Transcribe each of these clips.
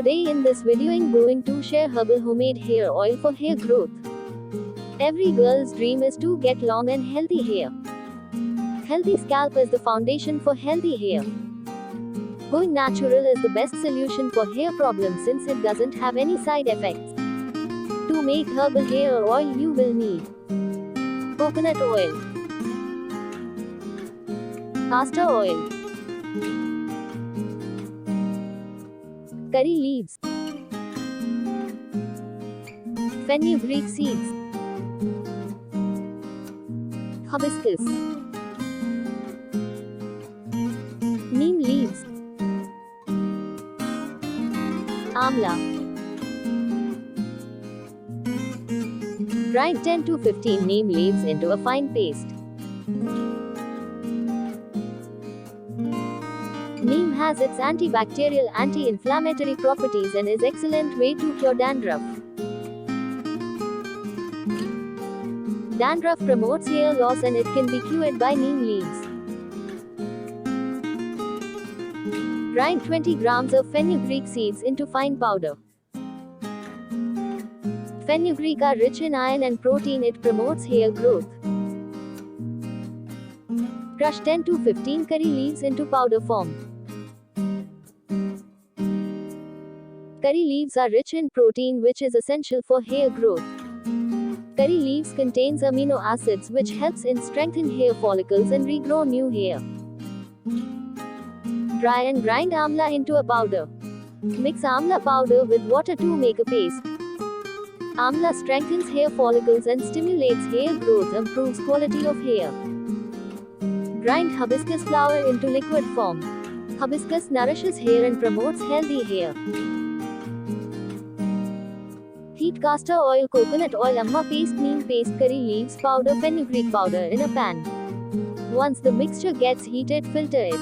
today in this video I'm going to share herbal homemade hair oil for hair growth. Every girl's dream is to get long and healthy hair. Healthy scalp is the foundation for healthy hair. Going natural is the best solution for hair problems since it doesn't have any side effects. To make herbal hair oil you will need coconut oil, castor oil, curry leaves, fenugreek seeds, hibiscus, neem leaves, amla. Grind 10 to 15 neem leaves into a fine paste. Neem has its antibacterial, anti-inflammatory properties and is excellent way to cure dandruff. Dandruff promotes hair loss and it can be cured by neem leaves. Grind 20 grams of fenugreek seeds into fine powder. Fenugreek are rich in iron and protein, it promotes hair growth. Crush 10 to 15 curry leaves into powder form. Curry leaves are rich in protein which is essential for hair growth. Curry leaves contains amino acids which helps in strengthen hair follicles and regrow new hair. Dry and grind amla into a powder. Mix amla powder with water to make a paste. Amla strengthens hair follicles and stimulates hair growth, improves quality of hair. Grind hibiscus flower into liquid form. Hibiscus nourishes hair and promotes healthy hair. Heat castor oil, coconut oil, amma paste, neem paste, curry leaves powder, fenugreek powder in a pan. Once the mixture gets heated, filter it.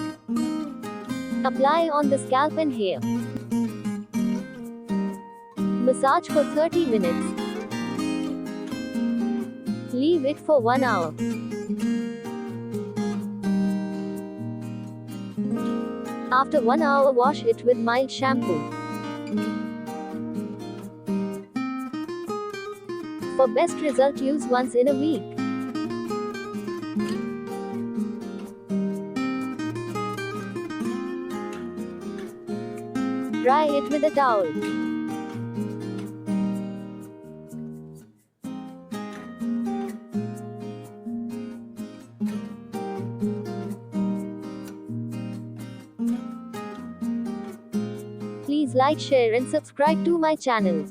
Apply on the scalp and hair. Massage for 30 minutes. Leave it for 1 hour. After 1 hour, wash it with mild shampoo. For best result, use once in a week. Dry it with a towel. Please like, share and subscribe to my channel.